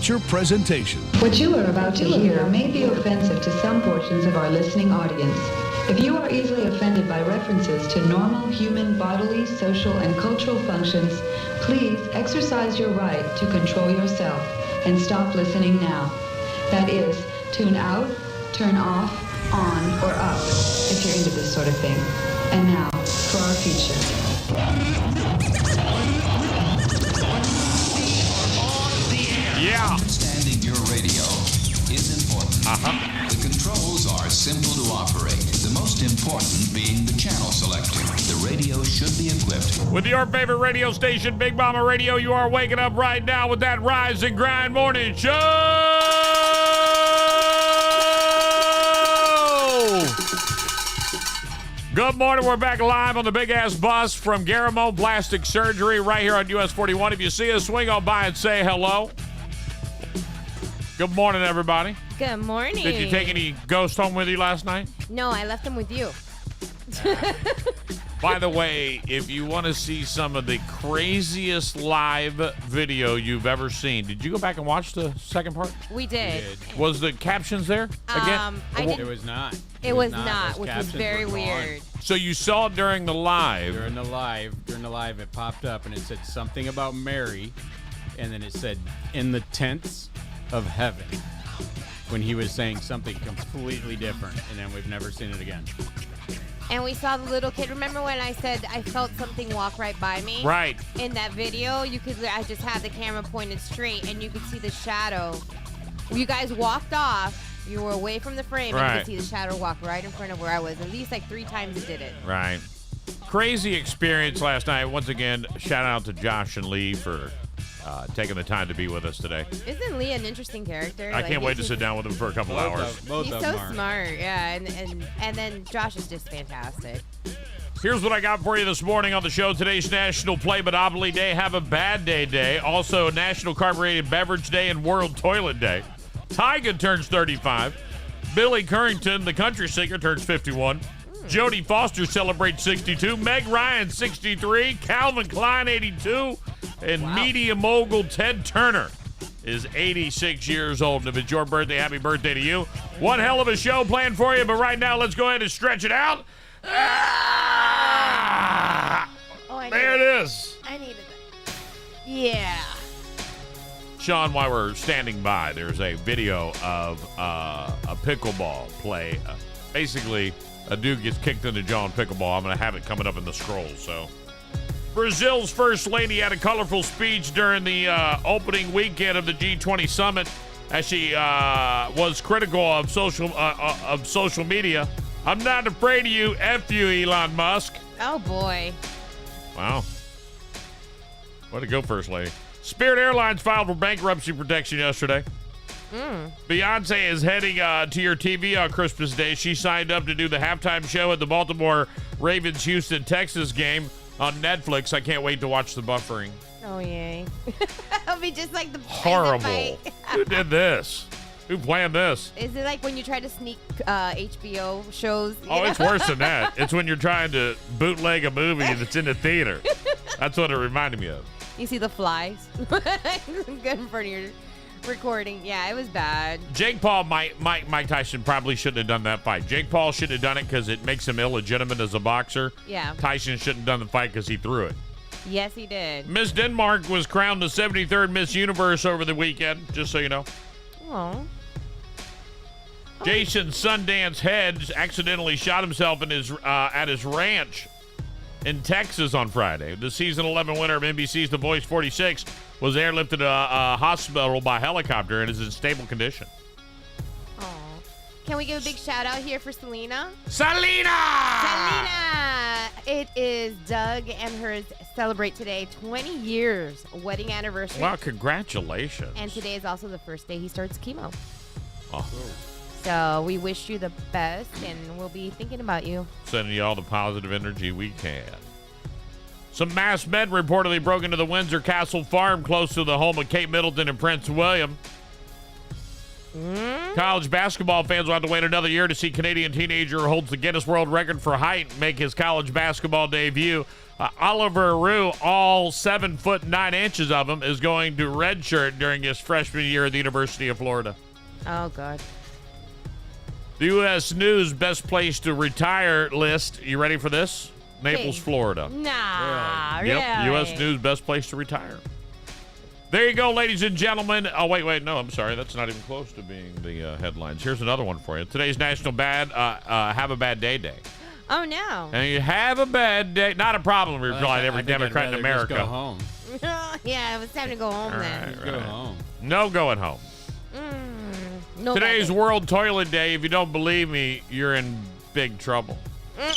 feature presentation. What you are about to hear may be offensive to some portions of our listening audience. If you are easily offended by references to normal human bodily, social, and cultural functions, please exercise your right to control yourself and stop listening now. That is, tune out, turn off, on, or up if you're into this sort of thing. And now, for our feature. Yeah. Understanding your radio is important. The controls are simple to operate. The most important being the channel selector. The radio should be equipped With your favorite radio station, Big Mama Radio, you are waking up right now with that Rise and Grind Morning Show. Good morning. We're back live on the big ass bus from Garamo Plastic Surgery right here on US 41. If you see us, swing on by and say hello. Good morning, everybody. Good morning. Did you take any ghosts home with you last night? No, I left them with you. By the way, if you want to see some of the craziest live video you've ever seen, did you go back and watch the second part? We did. Was the captions there again? It was not. It was not, Those which was captions very were gone. weird. So you saw it during the live. During the live, it popped up and it said something about Mary, and then it said in the tents of heaven when he was saying something completely different, and then we've never seen it again. And we saw the little kid. Remember when I said I felt something walk right by me? Right. In that video, I just had the camera pointed straight, and you could see the shadow. You guys walked off. You were away from the frame, and you could see the shadow walk right in front of where I was. At least like 3 times it did it. Right. Crazy experience last night. Once again, shout out to Josh and Lee for taking the time to be with us today. Isn't Lee an interesting character? I can't wait to sit down with him for a couple hours. He's so smart, yeah, and then Josh is just fantastic. Here's what I got for you this morning on the show. Today's National Play Monopoly Day, Have a Bad Day Day. Also National Carbonated Beverage Day and World Toilet Day. Tyga turns 35. Billy Currington, the country singer, turns 51. Jodie Foster celebrates 62. Meg Ryan, 63. Calvin Klein, 82. And media mogul Ted Turner is 86 years old. And if it's your birthday, happy birthday to you. One hell of a show planned for you, but right now, let's go ahead and stretch it out. There it is. I needed that. Yeah. Sean, while we're standing by, there's a video of a pickleball play. Basically, a dude gets kicked in the jaw in pickleball. I'm going to have it coming up in the scroll. So, Brazil's first lady had a colorful speech during the opening weekend of the G20 summit as she was critical of social media. I'm not afraid of you. F you, Elon Musk. Oh, boy. Wow. Way to go, First Lady. Spirit Airlines filed for bankruptcy protection yesterday. Beyonce is heading to your TV on Christmas Day. She signed up to do the halftime show at the Baltimore Ravens-Houston, Texas game on Netflix. I can't wait to watch the buffering. Oh, yay. It'll be just like the Horrible. fight. Who did this? Who planned this? Is it like when you try to sneak HBO shows? Oh, it's worse than that. It's when you're trying to bootleg a movie that's in the theater. That's what it reminded me of. You see the flies? Good in front of your recording. Yeah, it was bad. Jake Paul, Mike Tyson probably shouldn't have done that fight. Jake Paul should have done it because it makes him illegitimate as a boxer. Yeah. Tyson shouldn't have done the fight because he threw it. Yes, he did. Miss Denmark was crowned the 73rd Miss Universe over the weekend, just so you know. Oh. Jason Sundance Head accidentally shot himself in his at his ranch in Texas on Friday. The season 11 winner of NBC's The Voice 46 was airlifted to a hospital by helicopter and is in stable condition. Oh. Can we give a big shout out here for Selena? Selena! It is Doug and hers celebrate today 20 years wedding anniversary. Wow, congratulations. And today is also the first day he starts chemo. Oh. So we wish you the best, and we'll be thinking about you. Sending you all the positive energy we can. Some masked men reportedly broke into the Windsor Castle farm close to the home of Kate Middleton and Prince William. College basketball fans will have to wait another year to see Canadian teenager who holds the Guinness World Record for height make his college basketball debut. Oliver Rue, all 7 foot 9 inches of him, is going to redshirt during his freshman year at the University of Florida. Oh, God. The U.S. News Best Place to Retire list. You ready for this? Naples, Hey. Florida. Nah, really? Yep, U.S. News Best Place to Retire. There you go, ladies and gentlemen. Oh, wait, no, I'm sorry. That's not even close to being the headlines. Here's another one for you. Today's National Have a Bad Day Day. Oh, no. And you have a bad day. Not a problem, replied every I think I'd Democrat in rather America. Just go home. Yeah, it was time to go home then. Just go home. No going home. No Today's bad World Toilet Day. If you don't believe me, you're in big trouble. day.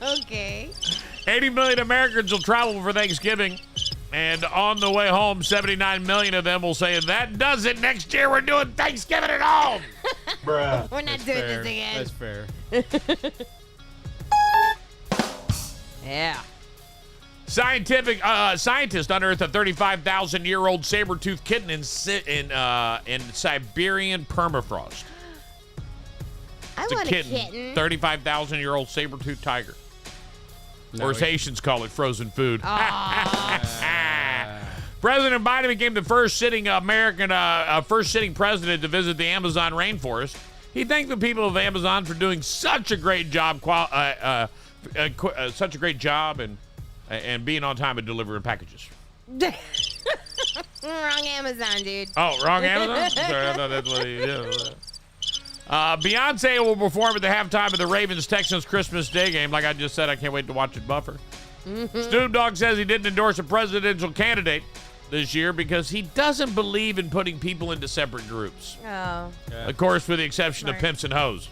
Okay. 80 million Americans will travel for Thanksgiving. And on the way home, 79 million of them will say, that does it. Next year, we're doing Thanksgiving at home. Bruh. We're not doing this again. That's fair. Yeah. Scientists unearthed a 35,000-year-old saber-toothed kitten in Siberian permafrost. I It's a want kitten. 35,000-year-old saber-toothed tiger. No, Or as Haitians call it, frozen food. Aw. President Biden became the first sitting president to visit the Amazon rainforest. He thanked the people of Amazon for doing such a great job, and being on time and delivering packages. Wrong Amazon, dude. Oh, wrong Amazon? Sorry, I thought that's what he did. Beyonce will perform at the halftime of the Ravens-Texans Christmas Day game. Like I just said, I can't wait to watch it buffer. Snoop Dogg says he didn't endorse a presidential candidate this year because he doesn't believe in putting people into separate groups. Oh. Of course, with the exception of Right. pimps and hoes.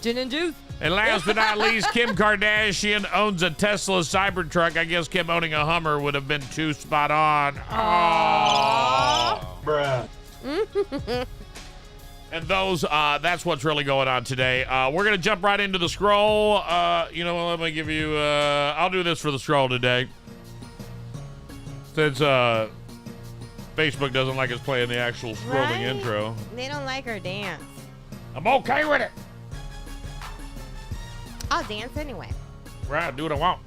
Gin and juice. And last but not least, Kim Kardashian owns a Tesla Cybertruck. I guess Kim owning a Hummer would have been too spot on. Bruh. And that's what's really going on today. We're going to jump right into the scroll. Let me give you, I'll do this for the scroll today. Since Facebook doesn't like us playing the actual scrolling Right? intro. They don't like our dance. I'm okay with it. I'll dance anyway. Right, do what I want.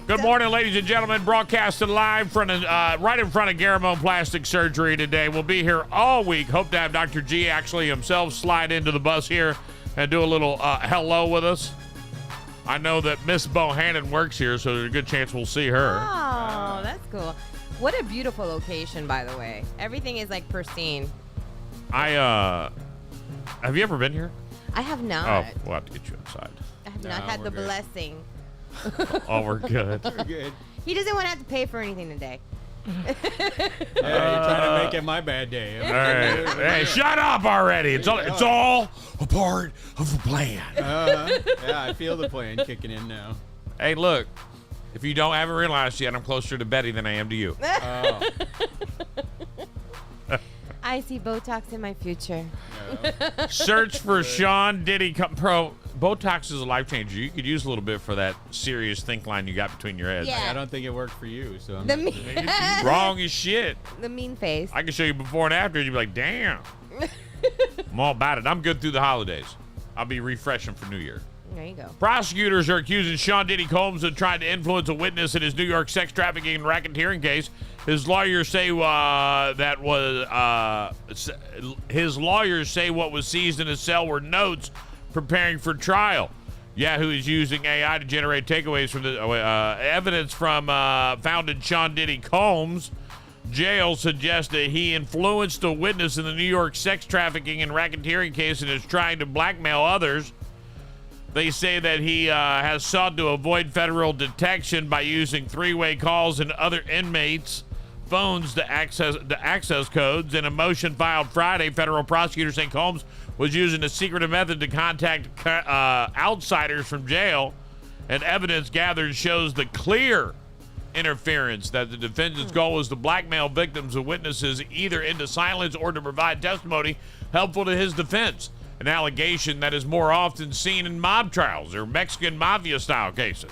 Good morning, ladies and gentlemen. Broadcasting live right in front of Garamone Plastic Surgery today. We'll be here all week. Hope to have Dr. G actually himself slide into the bus here and do a little hello with us. I know that Miss Bohannon works here, so there's a good chance we'll see her. Oh, that's cool. What a beautiful location, by the way. Everything is like pristine. Have you ever been here? I have not. Oh, we'll have to get you inside. I have No, not had we're the good. blessing. Oh, we're good. Good. He doesn't want to have to pay for anything today. Yeah, you're trying to make it my bad day. All right. Hey, shut up already. It's all a part of the plan. Yeah, I feel the plan kicking in now. Hey, look. If you haven't realized yet, I'm closer to Betty than I am to you. Oh, I see Botox in my future. no. Search for Sean Diddy. Pro. Botox is a life changer. You could use a little bit for that serious think line you got between your heads. Yeah. I don't think it worked for you, so I'm The not- mean, Wrong as shit. the mean face. I can show you before and after, and you'd be like, damn. I'm all about it. I'm good through the holidays. I'll be refreshing for New Year. There you go. Prosecutors are accusing Sean Diddy Combs of trying to influence a witness in his New York sex trafficking and racketeering case. His lawyers say what was seized in his cell were notes preparing for trial. Yahoo is using AI to generate takeaways from the evidence from found in Sean Diddy Combs' jail suggests that he influenced a witness in the New York sex trafficking and racketeering case and is trying to blackmail others. They say that he has sought to avoid federal detection by using three-way calls and other inmates' phones to access the access codes. In a motion filed Friday, federal prosecutors say Combs was using a secretive method to contact outsiders from jail, and evidence gathered shows the clear interference that the defendant's goal was to blackmail victims and witnesses either into silence or to provide testimony helpful to his defense. An allegation that is more often seen in mob trials or Mexican mafia-style cases.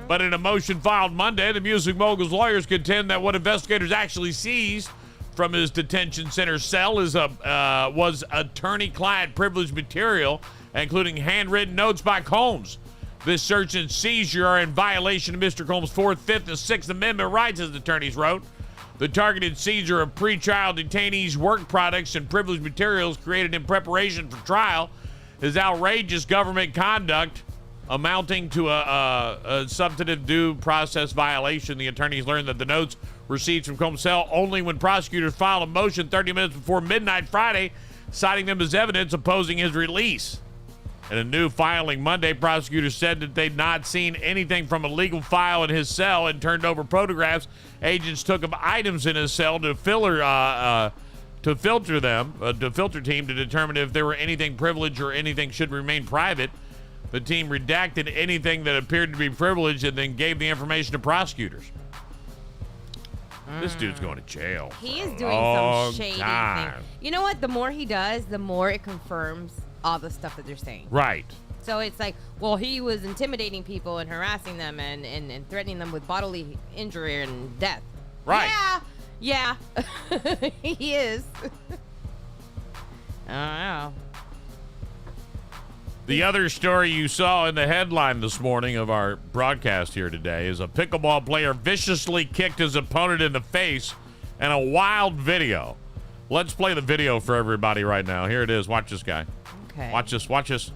But in a motion filed Monday, the music mogul's lawyers contend that what investigators actually seized from his detention center cell was attorney-client privilege material, including handwritten notes by Combs. This search and seizure are in violation of Mr. Combs' 4th, 5th, and 6th Amendment rights, as the attorneys wrote. The targeted seizure of pretrial detainees' work products and privileged materials created in preparation for trial is outrageous government conduct amounting to a substantive due process violation. The attorneys learned that the notes were seized from Combs' cell only when prosecutors filed a motion 30 minutes before midnight Friday, citing them as evidence opposing his release. In a new filing Monday, prosecutors said that they'd not seen anything from a legal file in his cell and turned over photographs agents took of items in his cell to filter team to determine if there were anything privileged or anything should remain private. The team redacted anything that appeared to be privileged and then gave the information to prosecutors. This dude's going to jail. He is doing some shady thing. You know what? The more he does, the more it confirms all the stuff that they're saying. Right. So it's like, well, he was intimidating people and harassing them and threatening them with bodily injury and death. Right. Yeah. He is. I don't know. The other story you saw in the headline this morning of our broadcast here today is a pickleball player viciously kicked his opponent in the face in a wild video. Let's play the video for everybody right now. Here it is. Watch this guy. Okay. Watch this.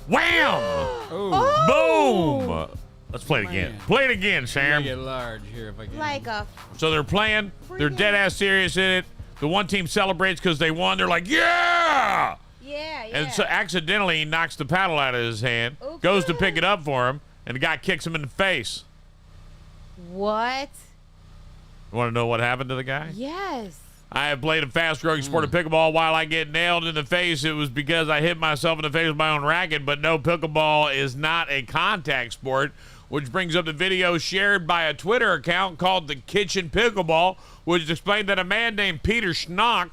Wham! Boom! Let's play it again. Play it again, Sam. Get large here if I can. So they're playing. They're dead ass serious in it. The one team celebrates because they won. They're like, yeah! Yeah. And so accidentally he knocks the paddle out of his hand, goes to pick it up for him, and the guy kicks him in the face. What? You want to know what happened to the guy? Yes. I have played a fast-growing sport of pickleball. While I get nailed in the face, it was because I hit myself in the face with my own racket. But no, pickleball is not a contact sport, which brings up the video shared by a Twitter account called The Kitchen Pickleball, which explained that a man named Peter Schonk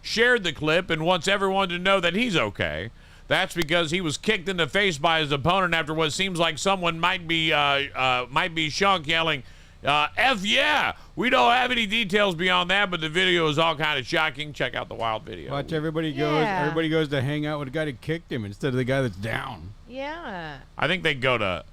shared the clip and wants everyone to know that he's okay. That's because he was kicked in the face by his opponent after what seems like someone might be Schonk yelling, F yeah! We don't have any details beyond that, but the video is all kind of shocking. Check out the wild video. Watch, everybody goes to hang out with the guy that kicked him instead of the guy that's down. Yeah. I think they go to...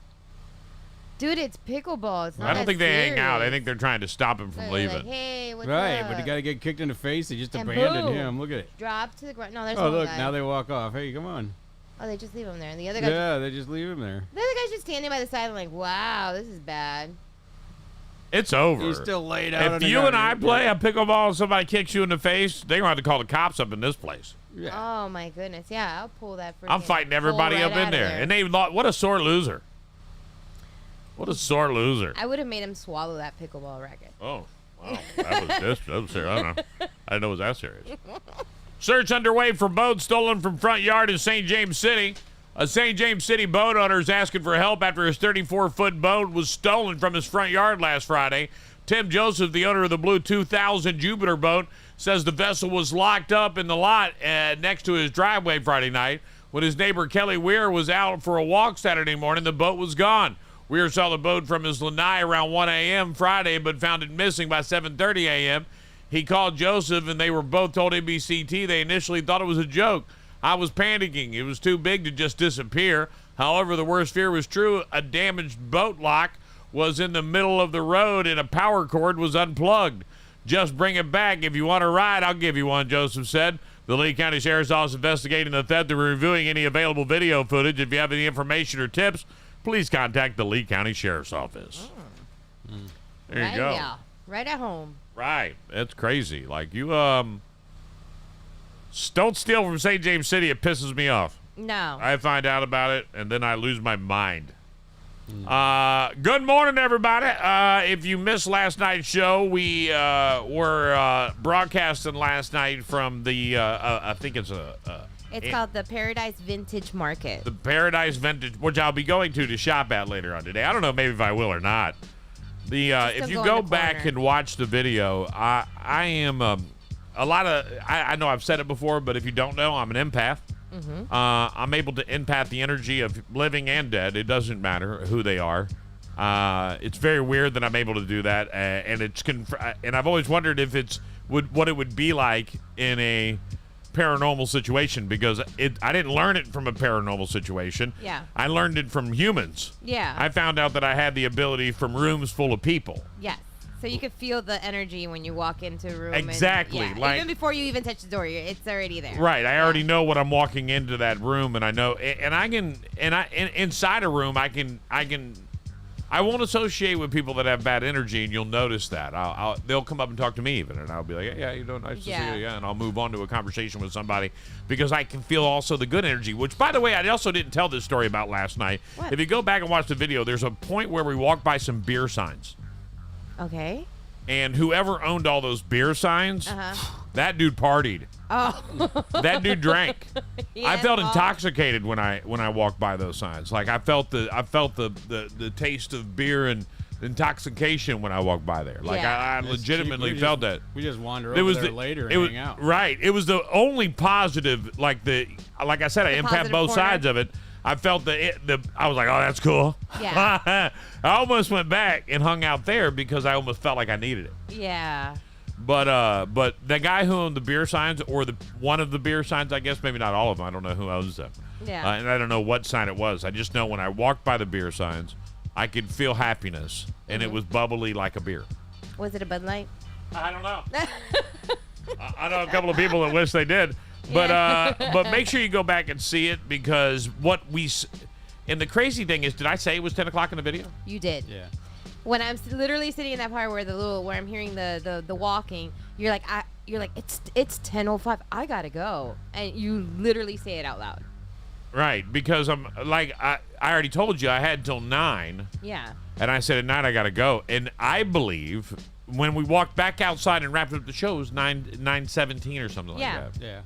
Dude, it's pickleball. It's not I don't think they serious. hang out. I think they're trying to stop him from leaving. Like, hey, what's Right, up? but the guy that get kicked in the face, they just And abandoned boom. him. Look at it. Drop to the ground. No, there's Oh, one look, guy. now they walk off. Hey, come on. Oh, they just leave him there. And the other guy, Yeah, they just leave him there. the other guy's just standing by the side and like, wow, this is bad. It's over. He's still laid out. If you and I play a pickleball and somebody kicks you in the face, they're going to have to call the cops up in this place. Yeah. Oh my goodness. Yeah, I'll pull that. I'm fighting everybody right up in out of there. And they lost. What a sore loser. What a sore loser. I would have made him swallow that pickleball racket. Oh, wow. That was serious. I don't know. I didn't know it was that serious. Search underway for boat stolen from front yard in St. James City. A St. James City boat owner is asking for help after his 34-foot boat was stolen from his front yard last Friday. Tim Joseph, the owner of the blue 2000 Jupiter boat, says the vessel was locked up in the lot next to his driveway Friday night. When his neighbor Kelly Weir was out for a walk Saturday morning, the boat was gone. Weir saw the boat from his lanai around 1 a.m. Friday, but found it missing by 7:30 a.m. He called Joseph, and they were both told NBCT they initially thought it was a joke. I was panicking. It was too big to just disappear. However, the worst fear was true. A damaged boat lock was in the middle of the road, and a power cord was unplugged. Just bring it back. If you want a ride, I'll give you one, Joseph said. The Lee County Sheriff's Office investigating the theft and reviewing any available video footage. If you have any information or tips, please contact the Lee County Sheriff's Office. There you go. Yeah. Right at home. Right. That's crazy. Like, you, don't steal from St. James City. It pisses me off. No. I find out about it, and then I lose my mind. Good morning, everybody. If you missed last night's show, we were broadcasting last night from the, I think it's It's called the Paradise Vintage Market. the Paradise Vintage, which I'll be going to shop at later on today. I don't know, maybe if I will or not. If you go in go the back corner. and watch the video, I am I know I've said it before, but if you don't know, I'm an empath. I'm able to empath the energy of living and dead. It doesn't matter who they are. It's very weird that I'm able to do that, and and I've always wondered if what it would be like in a paranormal situation, because I didn't learn it from a paranormal situation. Yeah. I learned it from humans. Yeah. I found out that I had the ability from rooms full of people. Yes. So you can feel the energy when you walk into a room. Exactly. And, even before you even touch the door, it's already there. Right. I already know what I'm walking into that room, and I know, and inside a room, I won't associate with people that have bad energy, and you'll notice that. They'll come up and talk to me even, and I'll be like, yeah, nice to see you, yeah, and I'll move on to a conversation with somebody because I can feel also the good energy, which, by the way, I also didn't tell this story about last night. What? If you go back and watch the video, there's a point where we walked by some beer signs. Okay. And whoever owned all those beer signs, that dude partied. Oh. That dude drank. I felt well. intoxicated when I walked by those signs. Like I felt the taste of beer and intoxication when I walked by there. Like I legitimately felt that. We just wander over there later and hang out. Right. It was the only positive. Like I said, I empath both sides of it. I felt I was like, oh, that's cool. Yeah. I almost went back and hung out there because I almost felt like I needed it. Yeah. But the guy who owned the beer signs, or one of the beer signs, I guess, maybe not all of them. I don't know who owns them. Yeah. And I don't know what sign it was. I just know when I walked by the beer signs, I could feel happiness, and it was bubbly like a beer. Was it a Bud Light? I don't know. I know a couple of people that wish they did. But make sure you go back and see it, because and the crazy thing is, did I say it was 10 o'clock in the video? You did. Yeah. When I'm literally sitting in that part where I'm hearing the walking, you're like it's 10:05. I gotta go, and you literally say it out loud. Right, because I'm like I already told you I had till 9. Yeah. And I said at 9 I gotta go, and I believe when we walked back outside and wrapped up the show, it was 9:17 or something like that. Yeah.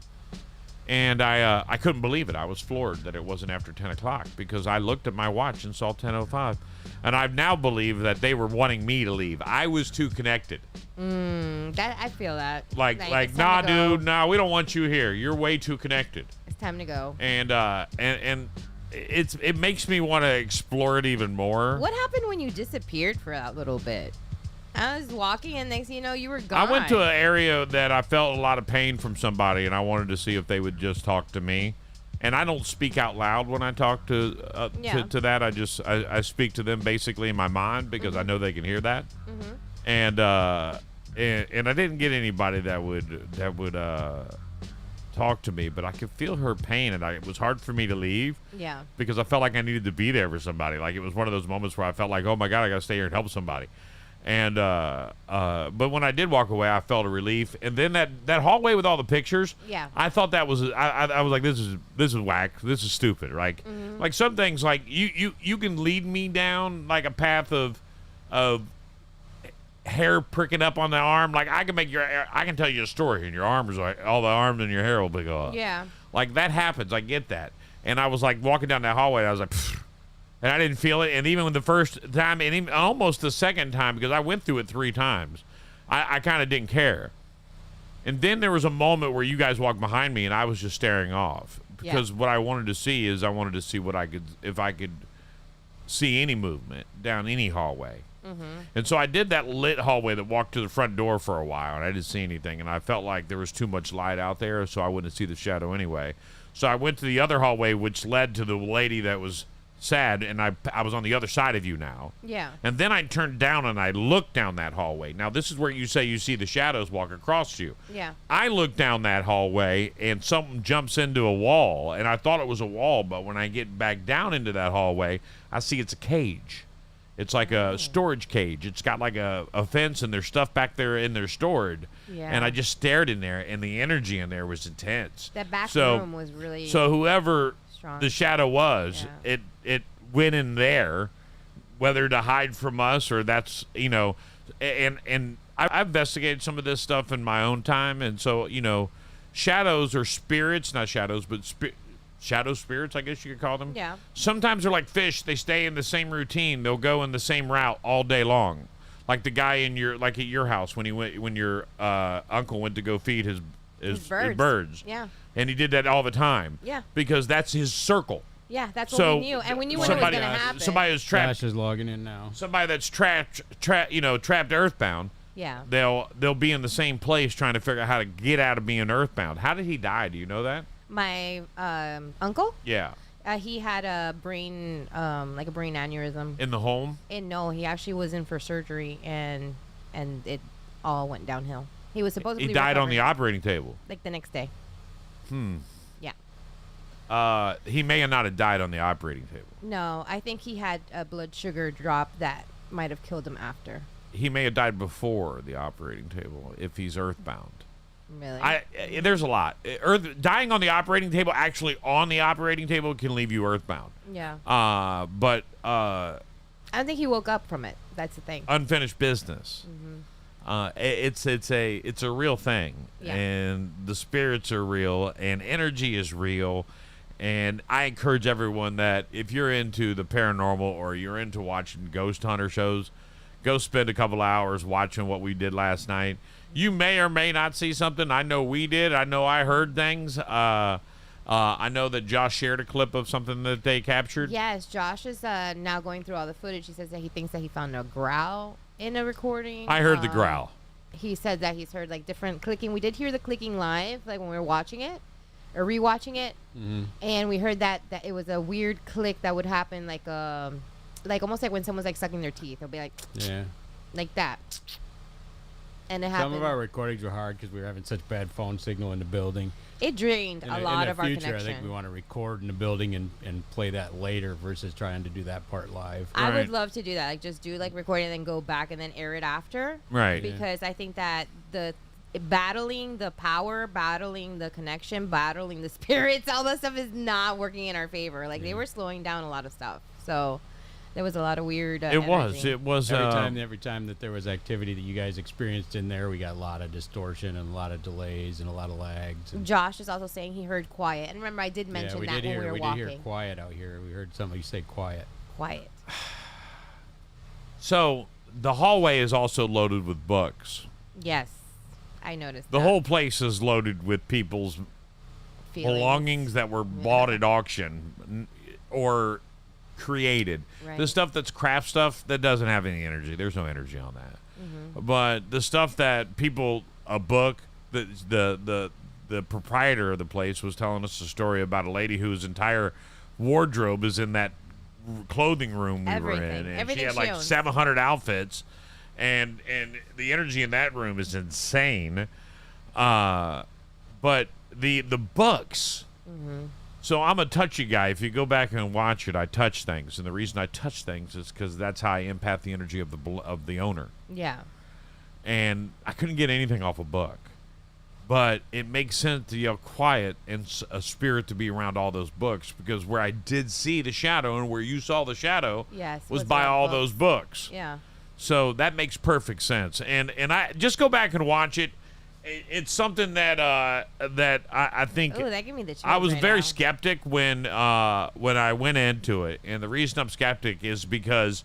And I couldn't believe it. I was floored that it wasn't after 10 o'clock, because I looked at my watch and saw 10:05. And I now believe that they were wanting me to leave. I was too connected. I feel that. Like nah, dude, nah, we don't want you here. You're way too connected. It's time to go. And it makes me want to explore it even more. What happened when you disappeared for that little bit? I was walking, and next thing you know, you were gone. I went to an area that I felt a lot of pain from somebody, and I wanted to see if they would just talk to me. And I don't speak out loud when I talk to that. I speak to them basically in my mind, because I know they can hear that. And I didn't get anybody that would talk to me, but I could feel her pain, and it was hard for me to leave. Yeah. Because I felt like I needed to be there for somebody. Like it was one of those moments where I felt like, oh my God, I got to stay here and help somebody. And but when I did walk away, I felt a relief. And then that hallway with all the pictures, I thought that was I was like, this is whack. This is stupid. Like some things, like you can lead me down like a path of hair pricking up on the arm. Like I can tell you a story, and your arms, like all the arms in your hair will go up. Yeah. Like that happens. I get that. And I was like walking down that hallway, and I was like, pfft. And I didn't feel it. And even the first time, and even almost the second time, because I went through it 3 times, I kind of didn't care. And then there was a moment where you guys walked behind me, and I was just staring off. Because what I wanted to see is if I could see any movement down any hallway. And so I did that lit hallway that walked to the front door for a while, and I didn't see anything. And I felt like there was too much light out there, so I wouldn't see the shadow anyway. So I went to the other hallway, which led to the lady that was sad, and I was on the other side of you now. Yeah. And then I turned down and I looked down that hallway. Now this is where you say you see the shadows walk across you. Yeah. I looked down that hallway, and something jumps into a wall, and I thought it was a wall, but when I get back down into that hallway, I see it's a cage. It's like a storage cage. It's got like a fence, and there's stuff back there in there stored. Yeah. And I just stared in there, and the energy in there was intense. That back room was really So whoever strong. The shadow was, it went in there, whether to hide from us or that's, and I've investigated some of this stuff in my own time. And so, shadows are spirits, not shadows, but shadow spirits, I guess you could call them. Yeah. Sometimes they're like fish. They stay in the same routine. They'll go in the same route all day long. Like the guy at your house when your uncle went to go feed is birds. birds. Yeah. And he did that all the time. Yeah. Because that's his circle. Yeah, that's what So we knew. And we knew when it was going to happen. Somebody is trapped. Josh is logging in now. Somebody that's trapped earthbound. Yeah. They'll be in the same place trying to figure out how to get out of being earthbound. How did he die? Do you know that? My uncle, Yeah. he had a brain, like a brain aneurysm. In the home? And no, he actually was in for surgery, and it all went downhill. He was supposedly He died on the recovered, operating table. like the next day. Yeah. He may have not have died on the operating table. No, I think he had a blood sugar drop that might have killed him after. He may have died before the operating table if he's earthbound. Really? There's a lot. Dying on the operating table, actually on the operating table, can leave you earthbound. Yeah. But I don't think he woke up from it. That's the thing. unfinished business. It's a real thing, Yeah. and the spirits are real, and energy is real. And I encourage everyone that if you're into the paranormal or you're into watching ghost hunter shows, go spend a couple hours watching what we did last night. You may or may not see something. I know we did. I know I heard things. I know that Josh shared a clip of something that they captured. Yes, Josh is now going through all the footage. He says that he thinks that he found a growl in a recording. I heard the growl. He said that he's heard like different clicking. We did hear the clicking live, like when we were watching it or rewatching it, and we heard that it was a weird click that would happen, like almost like when someone's like sucking their teeth. It'll be like, Yeah. like that, and it Some happened. of our recordings were hard because we were having such bad phone signal in the building. It drained a lot of our In the future, connection. I think we want to record in the building and play that later versus trying to do that part live. I Right. would love to do that. Like just do like recording and then go back and then air it after. Right. Because I think that the battling the power, battling the connection, battling the spirits, all that stuff is not working in our favor. Like they were slowing down a lot of stuff. So there was a lot of weird It was Every time that there was activity that you guys experienced in there, we got a lot of distortion and a lot of delays and a lot of lags. And Josh is also saying he heard quiet. And remember, I did mention we that did when we were we walking. did hear quiet out here. We heard somebody say quiet. Quiet. So the hallway is also loaded with books. Yes. I noticed The that. whole place is loaded with people's Feelings. belongings that were bought at auction or created. Right. The stuff that's craft stuff, that doesn't have any energy. There's no energy on that. But the stuff that a book, the proprietor of the place was telling us a story about a lady whose entire wardrobe is in that clothing room we were in. Everything. And Everything she had she like owns. 700 outfits. And the energy in that room is insane. But the books. So I'm a touchy guy. If you go back and watch it, I touch things, and the reason I touch things is because that's how I empath the energy of the owner. Yeah. And I couldn't get anything off a book, but it makes sense to yell quiet and a spirit to be around all those books, because where I did see the shadow and where you saw the shadow Yes. was by all those books. Yeah. So that makes perfect sense. And I just go back and watch it. It's something that I think. Oh, that gave me the chills. I was right very now. skeptic when I went into it, and the reason I'm skeptic is because,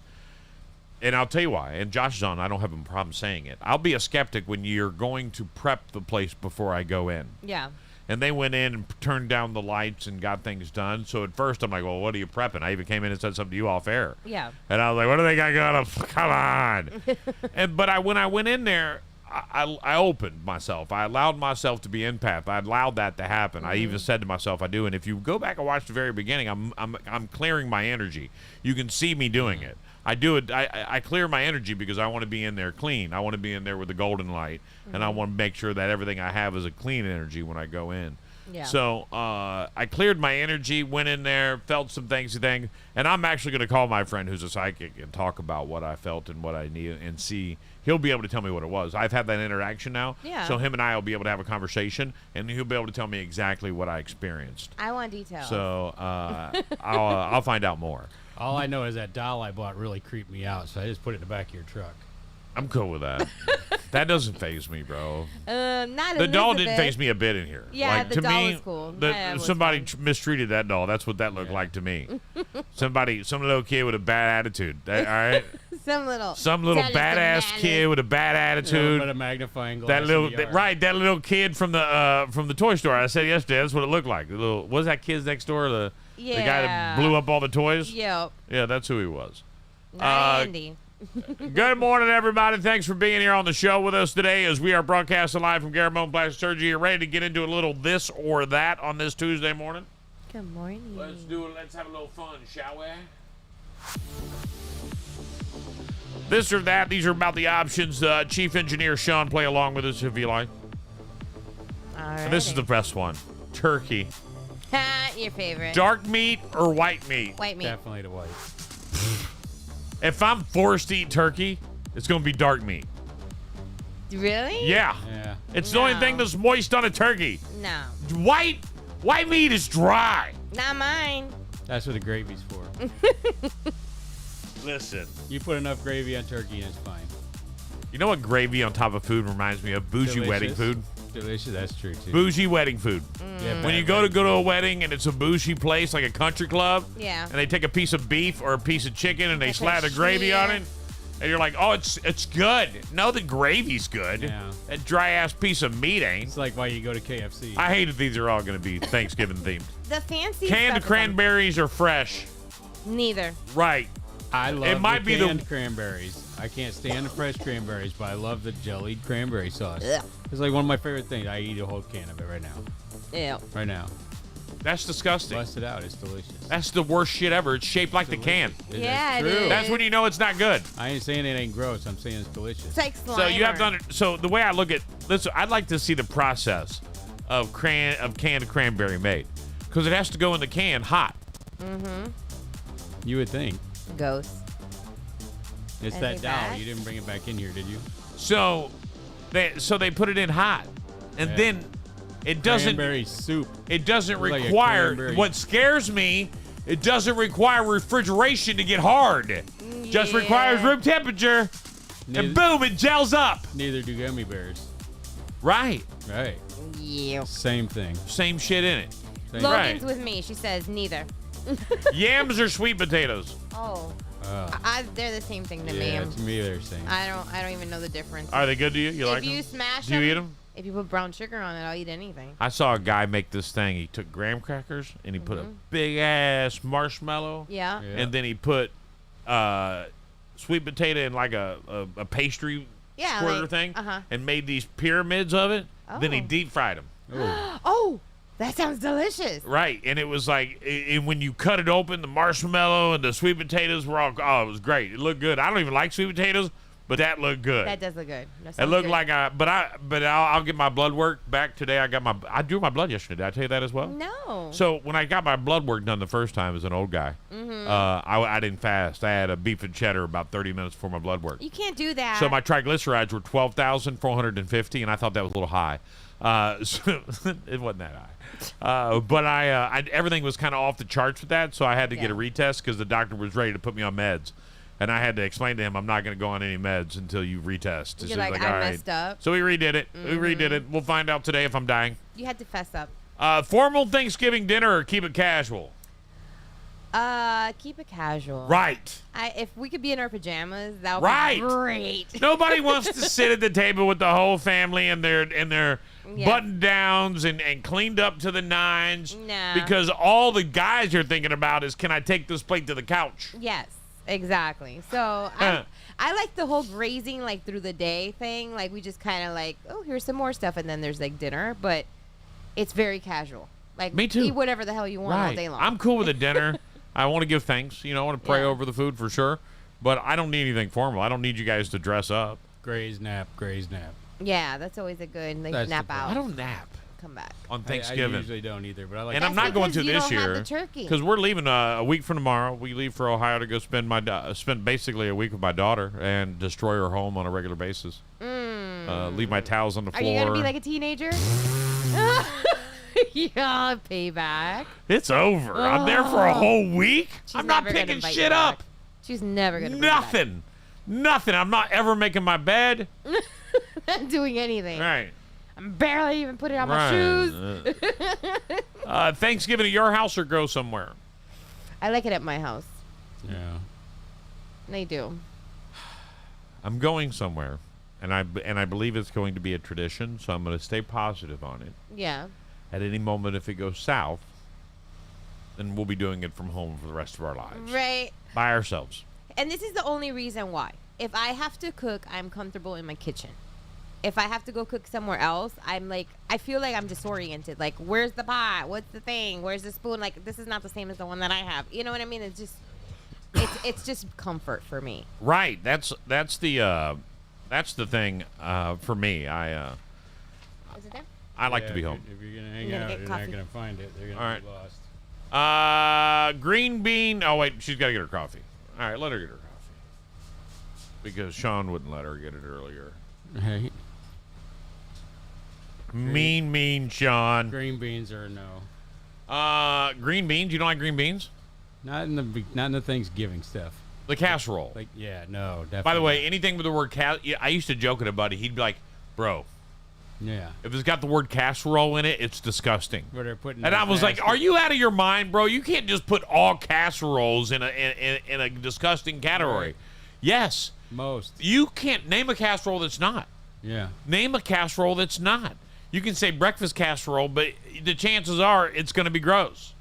and I'll tell you why. And Josh is on. I don't have a problem saying it. I'll be a skeptic when you're going to prep the place before I go in. Yeah. And they went in and turned down the lights and got things done. So at first I'm like, well, what are you prepping? I even came in and said something to you off air. Yeah. And I was like, what do they got going on? Come on. But when I went in there, I opened myself. I allowed myself to be empath. I allowed that to happen. I even said to myself, I do. And if you go back and watch the very beginning, I'm clearing my energy. You can see me doing it. I do it. I clear my energy because I want to be in there clean. I want to be in there with the golden light, and I want to make sure that everything I have is a clean energy when I go in. Yeah. So I cleared my energy, went in there, felt some things, and I'm actually going to call my friend who's a psychic and talk about what I felt and what I need, and see. He'll be able to tell me what it was. I've had that interaction now. Yeah. So him and I will be able to have a conversation, and he'll be able to tell me exactly what I experienced. I want details. So I'll find out more. All I know is that doll I bought really creeped me out, so I just put it in the back of your truck. I'm cool with that. That doesn't faze me, bro. Not The doll Elizabeth. didn't faze me a bit in here. Yeah, like, the to doll me, was cool. the- Yeah, it was somebody fun. mistreated that doll. That's what that looked like to me. Some little kid with a bad attitude. All right, Some little badass kid with a bad attitude. But a magnifying glass. That little in the yard. that little kid from the toy store. I said yesterday. That's what it looked like. The little, what was that kid's next door? The guy that Yeah. blew up all the toys. Yep. Yeah, that's who he was. Not Andy. Good morning, everybody. Thanks for being here on the show with us today as we are broadcasting live from Garamone Plastic Surgery. You ready to get into a little this or that on this Tuesday morning? Good morning. Let's do it. Let's have a little fun, shall we? This or that. These are about the options. Chief Engineer Sean, play along with us if you like. All And right. this is the best one. Turkey. Your favorite. Dark meat or white meat? White meat. Definitely the white. If I'm forced to eat turkey, it's going to be dark meat. Really? Yeah. Yeah. It's the only No. thing that's moist on a turkey. No. White meat is dry. Not mine. That's what the gravy's for. Listen. You put enough gravy on turkey and it's fine. You know what gravy on top of food reminds me of? Bougie wedding food. Delicious. That's true too. Bougie wedding food. Yeah, When you go to a wedding and it's a bougie place like a country club, Yeah. and they take a piece of beef or a piece of chicken and they Like a slather gravy on it, schmear. and you're like, oh, it's good. No, the gravy's good. Yeah. That dry ass piece of meat ain't. It's like why you go to KFC. I hate that these are all going to be Thanksgiving themed. The fancy Canned stuff is cranberries are fresh. Neither. Right. I love It might the be the- canned cranberries. I can't stand the fresh cranberries, but I love the jellied cranberry sauce. Ugh. It's like one of my favorite things. I eat a whole can of it right now. Ew. Right now. That's disgusting. Bust it out. It's delicious. That's the worst shit ever. It's shaped like the can. Yeah, it true. is. That's when you know it's not good. I ain't saying it ain't gross. I'm saying it's delicious. It's like slime. So you have to so the way I look at this, I'd like to see the process of canned cranberry made, because it has to go in the can hot. You would think. Ghost. It's I that think doll. that- You didn't bring it back in here, did you? So they put it in hot, and Yeah. then it doesn't Cranberry soup. it doesn't Like a require. cranberry. What scares me, it doesn't require refrigeration to get hard. Just requires room temperature, and Neither, boom, it gels up. neither do gummy bears. Right. Right. Yeah. Same thing. Same shit in it. Same Logan's Right. with me. She says neither. Yams or sweet potatoes? Oh. Oh. They're the same thing to Yeah, me. to me they're the same. I don't even know the difference. Are they good to you? You like if you them? smash Do you them, eat them? if you put brown sugar on it, I'll eat anything. I saw a guy make this thing. He took graham crackers and he put a big ass marshmallow, Yeah. Yeah. and then he put sweet potato in like a pastry Yeah, squirter like- thing, uh-huh. and made these pyramids of it. Then he Oh. deep fried them. Oh. Oh, that sounds delicious. Right, and it was like, and when you cut it open, the marshmallow and the sweet potatoes were all. Oh, it was great. It looked good. I don't even like sweet potatoes, but that looked good. That does look good. That It sounds looked good. like I'll get my blood work back today. I drew my blood yesterday. Did I tell you that as well? No. So when I got my blood work done the first time as an old guy, I didn't fast. I had a beef and cheddar about 30 minutes before my blood work. You can't do that. So my triglycerides were 12,450, and I thought that was a little high. So it wasn't that high. But I everything was kind of off the charts with that, so I had to get a retest because the doctor was ready to put me on meds. And I had to explain to him, I'm not going to go on any meds until you retest. So You're he's like, all I right. messed up. So we redid it. We redid it. We'll find out today if I'm dying. You had to fess up. Formal Thanksgiving dinner or keep it casual? Keep it casual. Right. If we could be in our pajamas, that would Right. be great. Nobody wants to sit at the table with the whole family and their Yeah. button downs and cleaned up to the nines. Nah. Because all the guys are thinking about is, can I take this plate to the couch? Yes, exactly. So I like the whole grazing like through the day thing. Like we just kind of like, oh, here's some more stuff, and then there's like dinner, but it's very casual. Like Me too. Eat whatever the hell you want all day long. I'm cool with a dinner. I want to give thanks. I want to pray Yeah. over the food for sure. But I don't need anything formal. I don't need you guys to dress up. Graze nap. Graze nap. Yeah, that's always a good like That's nap the out. I don't nap come back. on I Thanksgiving. usually don't either, but I like. And I'm That's not going because to you this don't have year the turkey. because we're leaving a week from tomorrow. We leave for Ohio to go spend spend basically a week with my daughter and destroy her home on a regular basis. Leave my towels on the Are floor. you gonna be like a teenager? Yeah, payback. It's over. I'm there for a whole week. She's I'm not never gonna picking invite shit you back. up. She's never gonna bring you back. Nothing. I'm not ever making my bed. doing anything. Right. I'm barely even putting on my shoes. Thanksgiving at your house or go somewhere? I like it at my house. Yeah. They do. I'm going somewhere, and I believe it's going to be a tradition, so I'm going to stay positive on it. Yeah. At any moment, if it goes south, then we'll be doing it from home for the rest of our lives. Right. By ourselves. And this is the only reason why. If I have to cook, I'm comfortable in my kitchen. If I have to go cook somewhere else, I feel like I'm disoriented. Like, where's the pot? What's the thing? Where's the spoon? Like, this is not the same as the one that I have. You know what I mean? It's just, it's just comfort for me. Right. That's the thing for me. Is it there? I like to be home. If you're gonna hang I'm gonna out, get you're coffee. not gonna find it. They're gonna All right. be lost. Green bean. Oh wait, she's got to get her coffee. All right, let her get her coffee because Sean wouldn't let her get it earlier. Right. Mean Sean. Green beans are a no. Green beans. You don't like green beans? Not in the Thanksgiving stuff. The casserole. Like, yeah, no, definitely. By the way, anything with the word I used to joke at a buddy. He'd be like, "Bro, yeah. if it's got the word casserole in it, it's disgusting." Where they're putting And the I was like, basket. "Are you out of your mind, bro? You can't just put all casseroles in a disgusting category." Right. Yes, Most. you can't name a casserole that's not. Yeah. Name a casserole that's not. You can say breakfast casserole, but the chances are it's going to be gross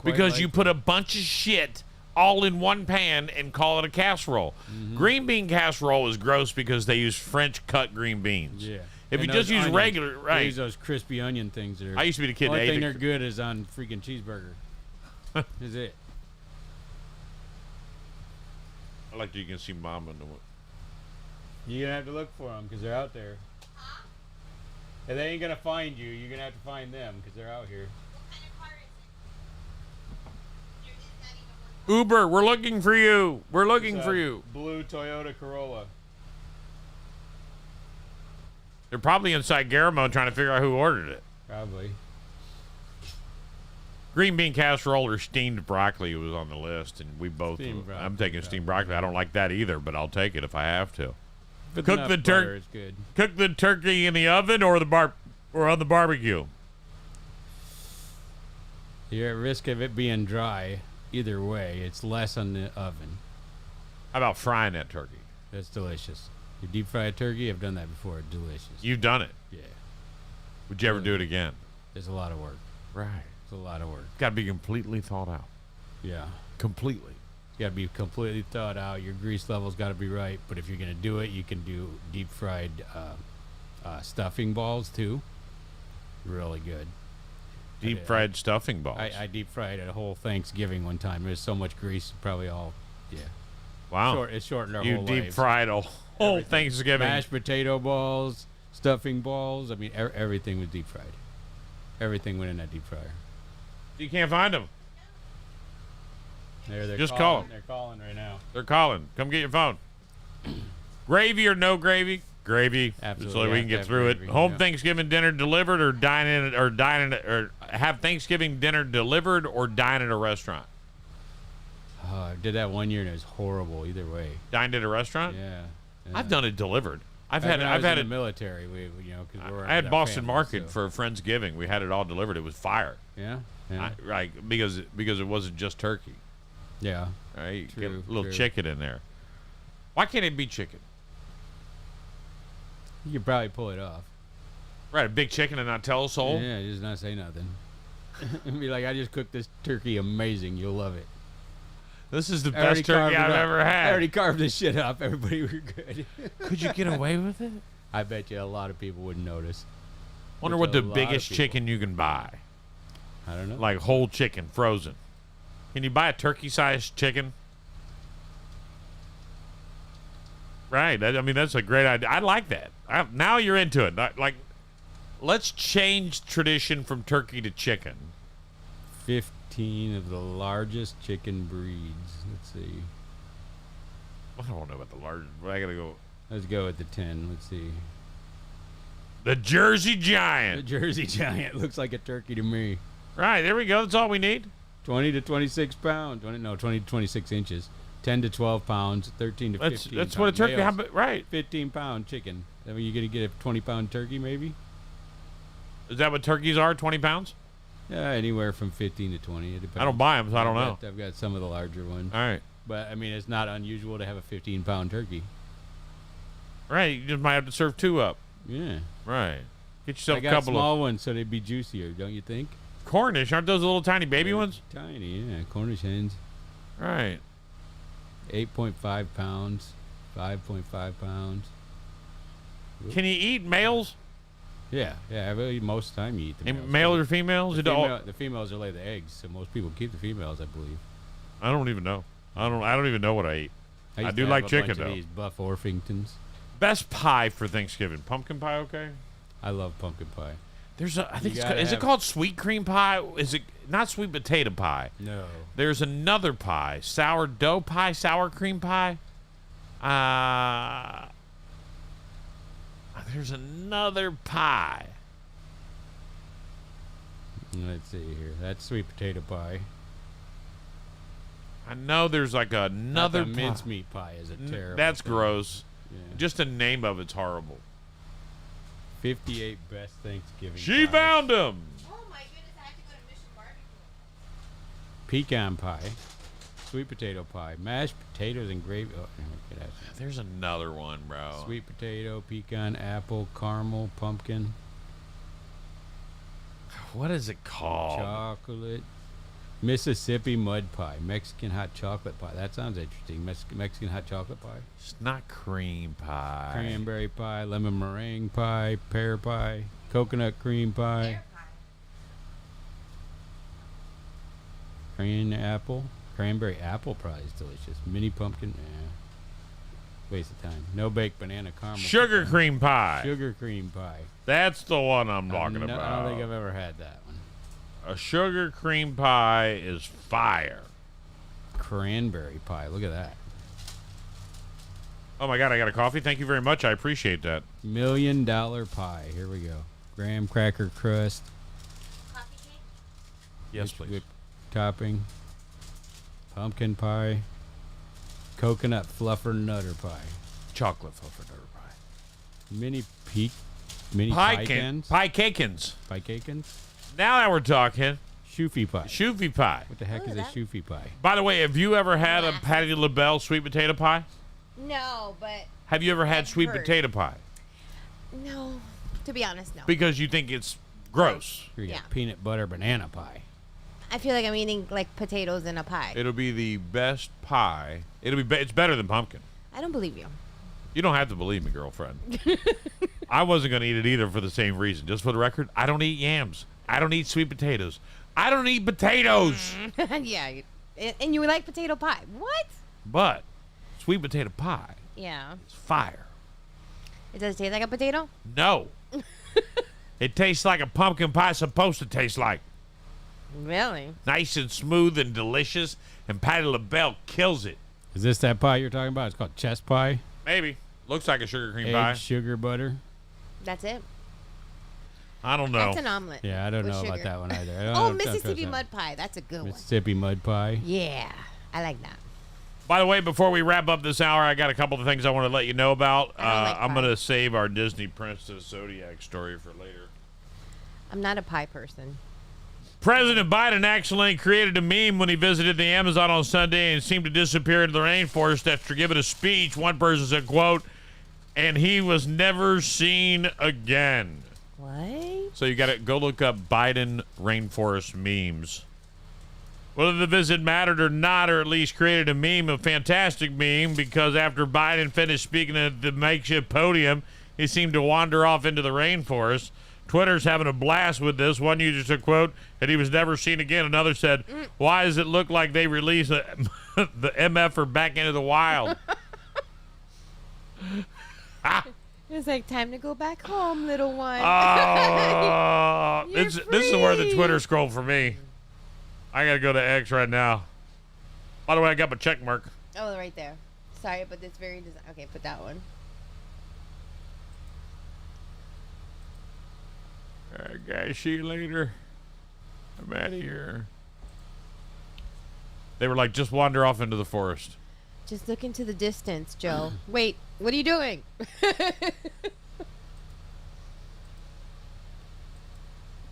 because you likely. put a bunch of shit all in one pan and call it a casserole. Mm-hmm. Green bean casserole is gross because they use French cut green beans. Yeah. If And you just those use onions, regular, they right? use those crispy onion things. I used to be the kid that only ate thing it. they're good is on freaking cheeseburger. Is it? I like that you can see Mama in the. You're gonna have to look for them because they're out there. And they ain't gonna find you. You're gonna have to find them because they're out here. Uber, we're looking for you. We're looking It's for a you. Blue Toyota Corolla. They're probably inside Garamo trying to figure out who ordered it. Probably. Green bean casserole or steamed broccoli was on the list, and we both. Steamed broccoli, I'm taking steamed broccoli. I don't like that either, but I'll take it if I have to. If it's Cook enough the butter, turkey. it's good. Cook the turkey in the oven or or on the barbecue. You're at risk of it being dry. Either way, it's less on the oven. How about frying that turkey? That's delicious. You deep fry a turkey. I've done that before. Delicious. You've done it. Yeah. Would you ever do it again? It's a lot of work. Right. It's a lot of work. Got to be completely thought out. Yeah. Completely. You got to be completely thought out. Your grease level's got to be right. But if you're going to do it, you can do deep fried stuffing balls too. Really good. Deep fried stuffing balls. I deep fried a whole Thanksgiving one time. There's so much grease, probably all, yeah. Wow. It shortened our You whole deep lives. fried a whole Everything. Thanksgiving. Mashed potato balls, stuffing balls. I mean, everything was deep fried. Everything went in that deep fryer. You can't find them. They're Just calling. call 'em. They're calling right now. They're calling. Come get your phone. Gravy or no gravy? Gravy. Absolutely. So we can Have to get have through gravy, it. Home yeah. Thanksgiving dinner delivered or or have Thanksgiving dinner delivered or dine at a restaurant. I did that one year and it was horrible either way. Dined at a restaurant? Yeah. I've done it delivered. I've When had I was in it. the military. We because we're I had with our Boston family, Market so- for Friendsgiving. We had it all delivered. It was fire. Yeah. Yeah. Like because it wasn't just turkey. Yeah. Right? You True, get a little true. chicken in there. Why can't it be chicken? You could probably pull it off. Right, a big chicken and not tell a soul. Yeah, just not say nothing. And be like, I just cooked this turkey amazing. You'll love it. This is the I already best turkey carved it I've up. ever I had. already carved this shit up. Everybody were good. Could you get away with it? I bet you a lot of people wouldn't notice. Wonder There's what the a lot of biggest people. chicken you can buy. I don't know. Like whole chicken, frozen. Can you buy a turkey-sized chicken? Right. I mean, that's a great idea. I like that. Now you're into it. Like, let's change tradition from turkey to chicken. 15 of the largest chicken breeds. Let's see. I don't know about the large. But I gotta go. Let's go with the 10. Let's see. The Jersey The Giant. Jersey Giant looks like a turkey to me. Right. There we go. That's all we need. 20 to 26 pounds. 20 to 26 inches. 10 to 12 pounds. 13 to 15 That's what a pounds. turkey. Males. How about, right. 15-pound chicken. Are you going to get a 20-pound turkey, maybe? Is that what turkeys are, 20 pounds? Yeah, anywhere from 15 to 20. It depends. I don't buy them, so I don't know. I've got some of the larger ones. All right. But, I mean, it's not unusual to have a 15-pound turkey. Right, you just might have to serve 2 up. Yeah. Right. Get yourself I a got couple small of ones so they'd be juicier, don't you think? Cornish. Aren't those the little tiny baby They're ones? Tiny, yeah. Cornish hens. Right. 8.5 pounds. 5.5 pounds. Can you eat males? Yeah. Really, most of the time you eat the males. Males or females? The females are lay the eggs, so most people keep the females, I believe. I don't even know. I don't even know what I eat. I used do to like have a chicken bunch though. of these Buff Orpingtons. Best pie for Thanksgiving. Pumpkin pie, okay? I love pumpkin pie. There's a. I think You it's. gotta Is it have- called sweet cream pie? Is it not sweet potato pie? No. There's another pie, sourdough pie, sour cream pie. There's another pie. Let's see here. That's sweet potato pie. I know there's like another Not the pie. mincemeat pie is a terrible. That's thing. gross. Yeah. Just the name of it's horrible. 58 best Thanksgiving. She pies. found him. Oh my goodness, I have to go to Mission Barbecue. Pecan pie, sweet potato pie, mashed potatoes and gravy. Oh, get out. There's another one, bro. Sweet potato, pecan, apple, caramel, pumpkin, What is it called? chocolate, Mississippi mud pie, Mexican hot chocolate pie. That sounds interesting. Mexican hot chocolate pie, It's not cream pie. cranberry pie, lemon meringue pie, pear pie, coconut cream pie, cranberry apple pie is delicious. Mini pumpkin, waste of time. No baked banana caramel. Sugar pecan. cream pie. Sugar cream pie. That's the one I'm talking I about. don't think I've ever had that one. A sugar cream pie is fire. Cranberry pie. Look at that. Oh my God, I got a coffee. Thank you very much. I appreciate that. $1 million pie. Here we go. Graham cracker crust. Coffee cake? Yes, please. Whipped topping. Pumpkin pie. Coconut fluffer nutter pie. Chocolate fluffernutter pie. Mini Pie pecans. Pie cakins. Pie cakins. Now that we're talking, Shoofy pie. shoofy pie. What the heck Ooh, is a that- shoofy pie? By the way, have you ever had a Patty LaBelle sweet potato pie? No, but Have you ever had I've sweet heard. potato pie? no. To be honest, no. Because you think it's gross. Here you got Yeah. peanut butter banana pie. I feel like I'm eating like potatoes in a pie. It'll be the best pie. It's better than pumpkin. I don't believe you. You don't have to believe me, girlfriend. I wasn't going to eat it either for the same reason. Just for the record, I don't eat yams. I don't eat sweet potatoes. I don't eat potatoes. Yeah. And you like potato pie. What? But sweet potato pie Yeah. is fire. It does taste like a potato? No. It tastes like a pumpkin pie is supposed to taste like. Really? Nice and smooth and delicious. And Patty LaBelle kills it. Is this that pie you're talking about? It's called chest pie. Maybe. Looks like a sugar cream Egg, pie. sugar, butter. That's it? I don't know. That's an omelet. Yeah, I don't with know about sugar. that one either. I Oh, don't Mississippi trust mud pie. That's a good that. one. Mississippi mud pie. Yeah. I like that. By the way, before we wrap up this hour, I got a couple of things I want to let you know about. I don't like I'm pie. going to save our Disney Princess Zodiac story for later. I'm not a pie person. President Biden accidentally created a meme when he visited the Amazon on Sunday and seemed to disappear into the rainforest after giving a speech. One person said, quote, and he was never seen again. What? So you got to go look up Biden rainforest memes. Whether the visit mattered or not, or at least created a meme, a fantastic meme, because after Biden finished speaking at the makeshift podium, he seemed to wander off into the rainforest. Twitter's having a blast with this. One user said, quote, and he was never seen again. Another said, why does it look like they released the MFer back into the wild? It's like time to go back home, little one. This is where the free. Twitter scroll for me. I got to go to X right now. By the way, I got my check mark. Oh, right there. Sorry, but it's very okay, put that one. All right, guys, see you later. I'm out of here. They were like, just wander off into the forest. Just look into the distance, Joe. Wait, what are you doing?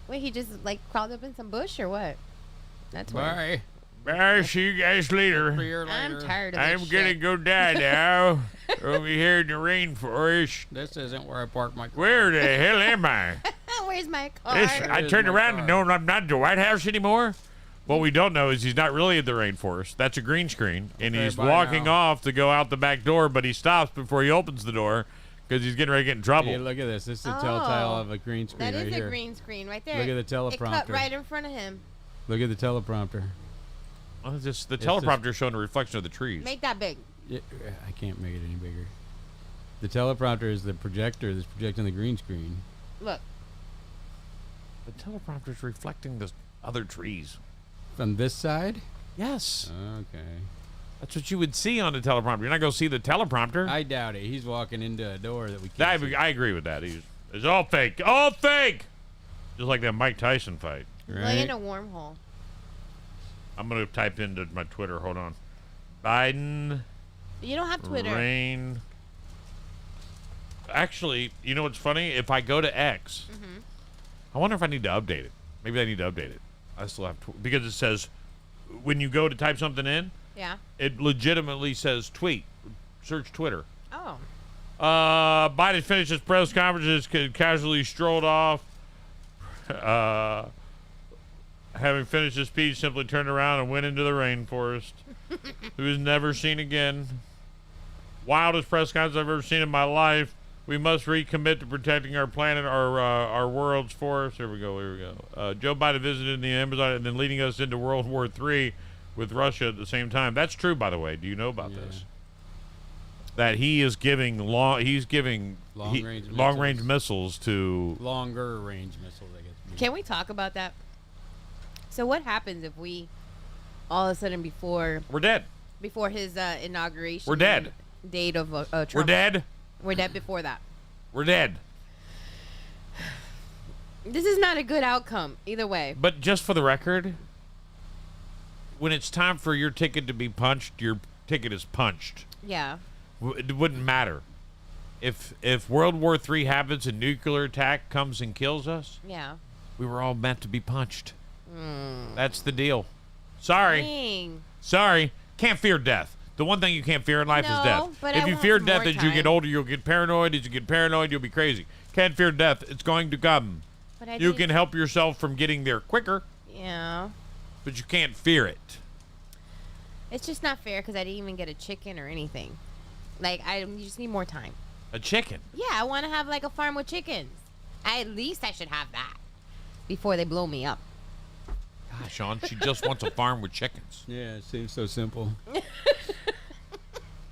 Wait, he just like crawled up in some bush or what? That's weird. Bye. I'll see you guys later. I'm tired of I'm this gonna shit. go die now. Over here in the rainforest. This isn't where I park my car. Where the hell am I? Where's my car? I is turned my around car. and know I'm not at the White House anymore. What we don't know is he's not really in the rainforest. That's a green screen. And Okay, he's bye walking now. off to go out the back door, but he stops before he opens the door because he's getting ready to get in trouble. Hey, look at this. This is a telltale Oh, of a green screen That right is here. a green screen right there. Look at the It cut teleprompter. right in front of him. Look at the teleprompter. Well, the It's teleprompter is showing a reflection of the trees. Make that big. Yeah, I can't make it any bigger. The teleprompter is the projector that's projecting the green screen. Look. The teleprompter is reflecting the other trees. From this side? Yes. Okay. That's what you would see on the teleprompter. You're not going to see the teleprompter. I doubt it. He's walking into a door that we can't see. I agree with that. It's all fake. All fake! Just like that Mike Tyson fight. Lay in a wormhole. I'm going to type into my Twitter. Hold on. Biden, You don't have Twitter. rain. Actually, you know what's funny? If I go to X, I wonder if I need to update it. Maybe I need to update it. I still have because it says when you go to type something in, Yeah. it legitimately says tweet. Search Twitter. Oh. Biden finished his press conferences, casually strolled off. Having finished his speech, simply turned around and went into the rainforest. He was never seen again. Wildest press conference I've ever seen in my life. We must recommit to protecting our planet, our world's forests. Here we go. Joe Biden visited the Amazon and then leading us into World War III with Russia at the same time. That's true, by the way. Do you know about this? That he is giving long-range missiles to Longer range missiles, I guess. Can we talk about that? So what happens if we, all of a sudden before We're dead. his inauguration, We're dead. date of Trump, We're dead. We're dead before that. We're dead. This is not a good outcome either way. But just for the record, when it's time for your ticket to be punched, your ticket is punched. Yeah. It wouldn't matter. If World War III happens and nuclear attack comes and kills us, Yeah. we were all meant to be punched. That's the deal. Sorry. Dang. Sorry. Can't fear death. The one thing you can't fear in life is No, death. but If I you want fear some death more as you get time. older, you'll get paranoid. As you get paranoid, you'll be crazy. Can't fear death. It's going to come. But I You did- can help yourself from getting there quicker, Yeah. but you can't fear it. It's just not fair because I didn't even get a chicken or anything. Like, you just need more time. A chicken. Yeah, I want to have like a farm with chickens. At least I should have that before they blow me up. Gosh, Sean, she just wants a farm with chickens. Yeah, it seems so simple.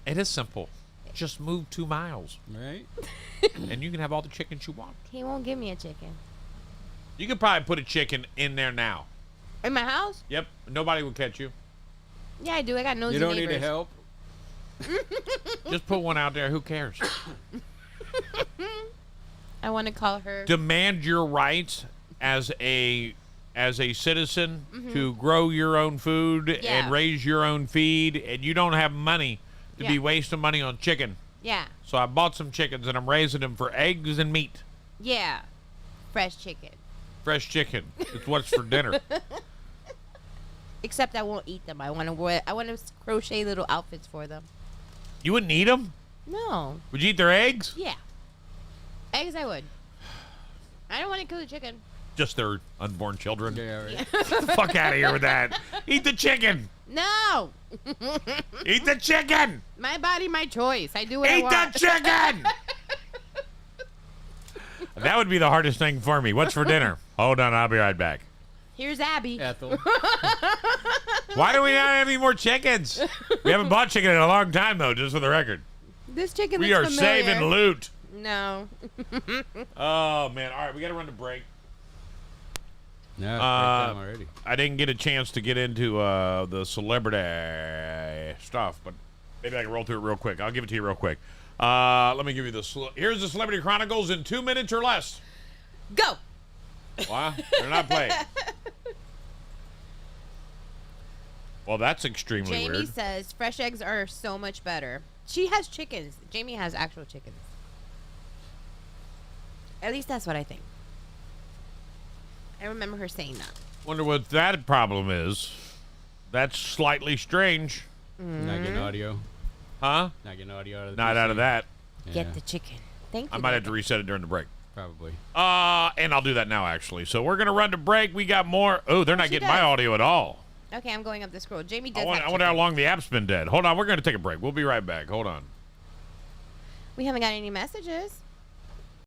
It is simple. Just move 2 miles, Right? and you can have all the chickens you want. He won't give me a chicken. You could probably put a chicken in there now. In my house? Yep, nobody would catch you. Yeah, I do. I got nosy You don't neighbors. need to help? Just put one out there. Who cares? I want to call her. Demand your rights as a citizen to grow your own food Yeah. and raise your own feed, and you don't have money to be Yeah. wasting money on chicken. Yeah. So I bought some chickens, and I'm raising them for eggs and meat. Yeah. Fresh chicken. Fresh chicken. It's what's for dinner. Except I won't eat them. I want to crochet little outfits for them. You wouldn't eat them? No. Would you eat their eggs? Yeah. Eggs I would. I don't want to kill the chicken. Just their unborn children. Yeah, right. Get the fuck out of here with that. Eat the chicken. No. Eat the chicken. My body, my choice. I do what I Eat want. the chicken. That would be the hardest thing for me. What's for dinner? Hold on, I'll be right back. Here's Abby. Ethel. Why do we not have any more chickens? We haven't bought chicken in a long time, though, just for the record. This chicken We are looks familiar. saving loot. No. Oh, man. All right, we got to run to break. No, it's break time already. I didn't get a chance to get into the celebrity stuff, but maybe I can roll through it real quick. I'll give it to you real quick. Let me give you the... Here's the Celebrity Chronicles in 2 minutes or less. Go. Wow, they're not playing. Well, that's extremely Jamie weird. says fresh eggs are so much better. She has chickens. Jamie has actual chickens. At least that's what I think. I remember her saying that. Wonder what that problem is. That's slightly strange. Not getting audio. Huh? Not getting audio out of the Not PC. out of that. Yeah, Get the chicken. Thank you. I might have to reset it during the break. probably. And I'll do that now, actually. So we're going to run to break. We got more. Oh, they're not she getting my does. audio at all. Okay, I'm going up the scroll. Jamie does I have wonder how chicken. long the app's been dead. Hold on. We're going to take a break. We'll be right back. Hold on. We haven't got any messages.